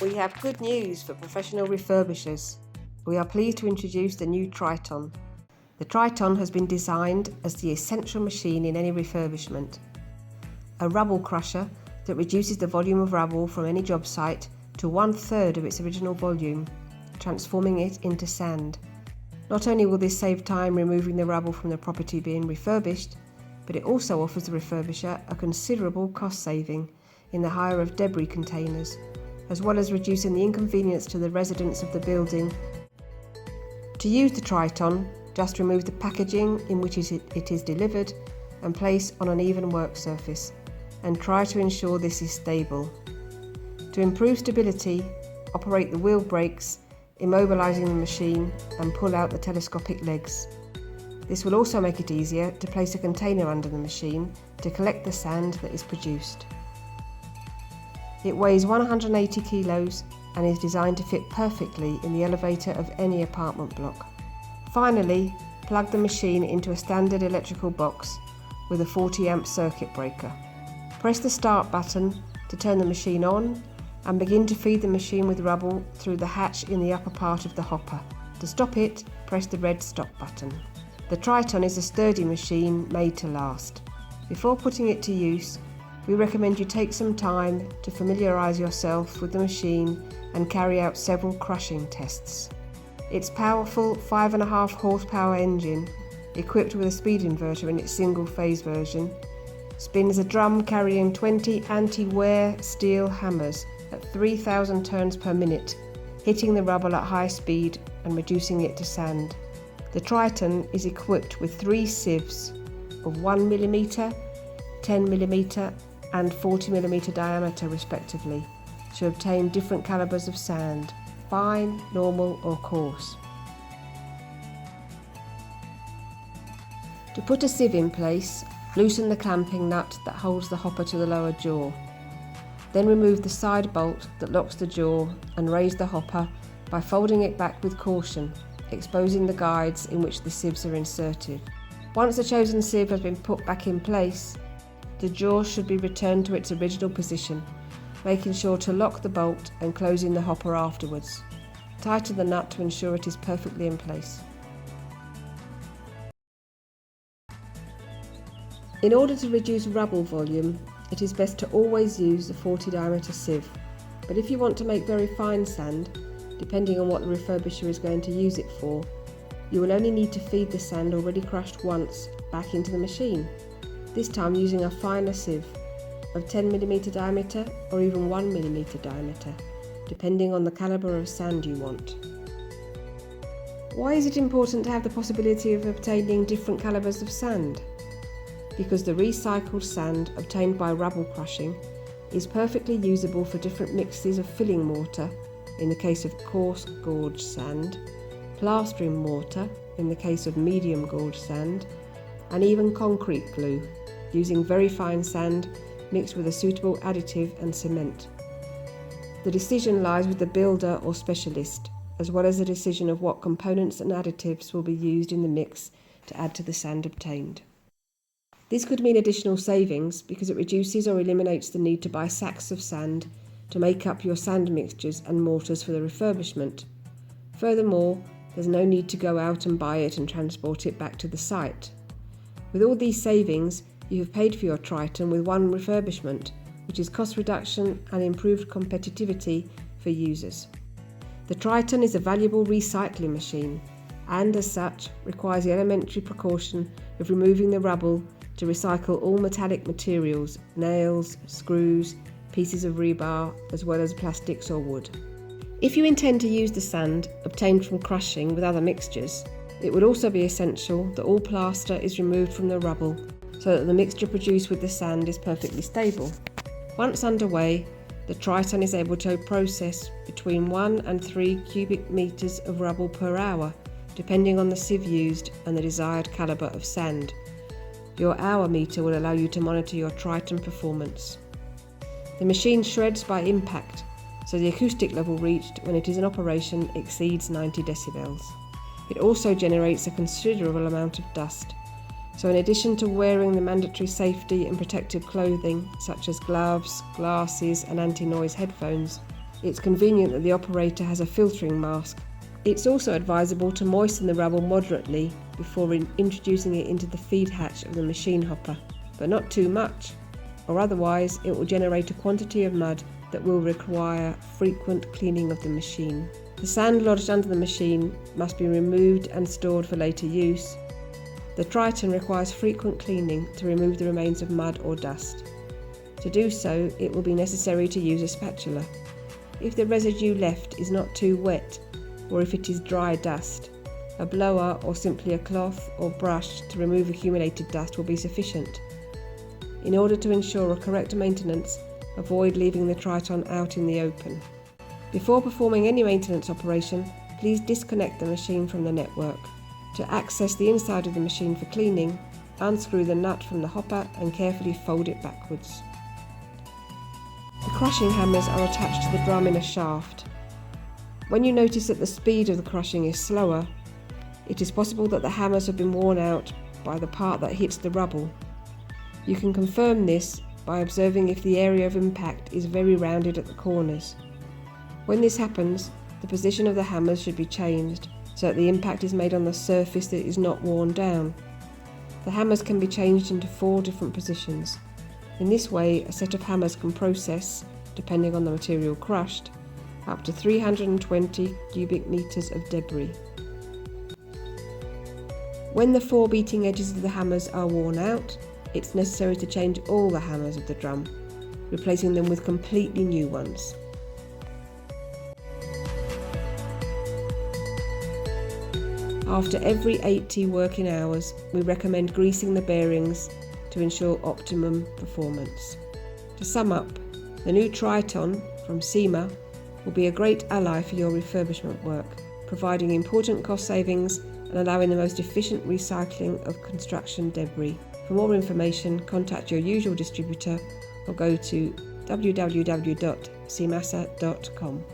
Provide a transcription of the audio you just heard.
We have good news for professional refurbishers. We are pleased to introduce the new Triton. The Triton has been designed as the essential machine in any refurbishment. A rubble crusher that reduces the volume of rubble from any job site to 1/3 of its original volume, transforming it into sand. Not only will this save time removing the rubble from the property being refurbished, but it also offers the refurbisher a considerable cost saving in the hire of debris containers, as well as reducing the inconvenience to the residents of the building. To use the Triton, just remove the packaging in which it is delivered and place on an even work surface, and try to ensure this is stable. To improve stability, operate the wheel brakes, immobilising the machine, and pull out the telescopic legs. This will also make it easier to place a container under the machine to collect the sand that is produced. It weighs 180 kilos and is designed to fit perfectly in the elevator of any apartment block. Finally, plug the machine into a standard electrical box with a 40-amp circuit breaker. Press the start button to turn the machine on and begin to feed the machine with rubble through the hatch in the upper part of the hopper. To stop it, press the red stop button. The Triton is a sturdy machine made to last. Before putting it to use, we recommend you take some time to familiarise yourself with the machine and carry out several crushing tests. Its powerful 5.5 horsepower engine, equipped with a speed inverter in its single-phase version, spins a drum carrying 20 anti-wear steel hammers at 3,000 turns per minute, hitting the rubble at high speed and reducing it to sand. The Triton is equipped with 3 sieves of 1mm, 10mm and 40mm diameter respectively, to obtain different calibers of sand, fine, normal or coarse. To put a sieve in place, loosen the clamping nut that holds the hopper to the lower jaw. Then remove the side bolt that locks the jaw and raise the hopper by folding it back with caution, exposing the guides in which the sieves are inserted. Once the chosen sieve has been put back in place, the jaw should be returned to its original position, making sure to lock the bolt and closing the hopper afterwards. Tighten the nut to ensure it is perfectly in place. In order to reduce rubble volume, it is best to always use the 40 diameter sieve, but if you want to make very fine sand, depending on what the refurbisher is going to use it for, you will only need to feed the sand already crushed once back into the machine, this time using a finer sieve of 10mm diameter or even 1mm diameter, depending on the calibre of sand you want. Why is it important to have the possibility of obtaining different calibres of sand? Because the recycled sand obtained by rubble crushing is perfectly usable for different mixes of filling mortar in the case of coarse gorge sand, plastering mortar in the case of medium gorge sand, and even concrete glue, using very fine sand mixed with a suitable additive and cement. The decision lies with the builder or specialist, as well as the decision of what components and additives will be used in the mix to add to the sand obtained. This could mean additional savings because it reduces or eliminates the need to buy sacks of sand to make up your sand mixtures and mortars for the refurbishment. Furthermore, there's no need to go out and buy it and transport it back to the site. With all these savings, you have paid for your Triton with one refurbishment, which is cost reduction and improved competitivity for users. The Triton is a valuable recycling machine and, as such, requires the elementary precaution of removing the rubble to recycle all metallic materials, nails, screws, pieces of rebar, as well as plastics or wood. If you intend to use the sand obtained from crushing with other mixtures, it would also be essential that all plaster is removed from the rubble so that the mixture produced with the sand is perfectly stable. Once underway, the Triton is able to process between 1 and 3 cubic metres of rubble per hour, depending on the sieve used and the desired calibre of sand. Your hour meter will allow you to monitor your Triton performance. The machine shreds by impact, so the acoustic level reached when it is in operation exceeds 90 decibels. It also generates a considerable amount of dust, so in addition to wearing the mandatory safety and protective clothing such as gloves, glasses and anti-noise headphones, It's convenient that the operator has a filtering mask. It's also advisable to moisten the rubble moderately before introducing it into the feed hatch of the machine hopper, but not too much, or otherwise it will generate a quantity of mud that will require frequent cleaning of the machine. The sand lodged under the machine must be removed and stored for later use. The Triton requires frequent cleaning to remove the remains of mud or dust. To do so, it will be necessary to use a spatula. If the residue left is not too wet, or if it is dry dust, a blower or simply a cloth or brush to remove accumulated dust will be sufficient. In order to ensure a correct maintenance, avoid leaving the Triton out in the open. Before performing any maintenance operation, please disconnect the machine from the network. To access the inside of the machine for cleaning, unscrew the nut from the hopper and carefully fold it backwards. The crushing hammers are attached to the drum in a shaft. When you notice that the speed of the crushing is slower, it is possible that the hammers have been worn out by the part that hits the rubble. You can confirm this by observing if the area of impact is very rounded at the corners. When this happens, the position of the hammers should be changed so that the impact is made on the surface that is not worn down. The hammers can be changed into 4 different positions. In this way, a set of hammers can process, depending on the material crushed, up to 320 cubic meters of debris. When the 4 beating edges of the hammers are worn out, it's necessary to change all the hammers of the drum, replacing them with completely new ones. After every 80 working hours, we recommend greasing the bearings to ensure optimum performance. To sum up, the new Triton from SIMA will be a great ally for your refurbishment work, providing important cost savings and allowing the most efficient recycling of construction debris. For more information, contact your usual distributor or go to www.simasa.com.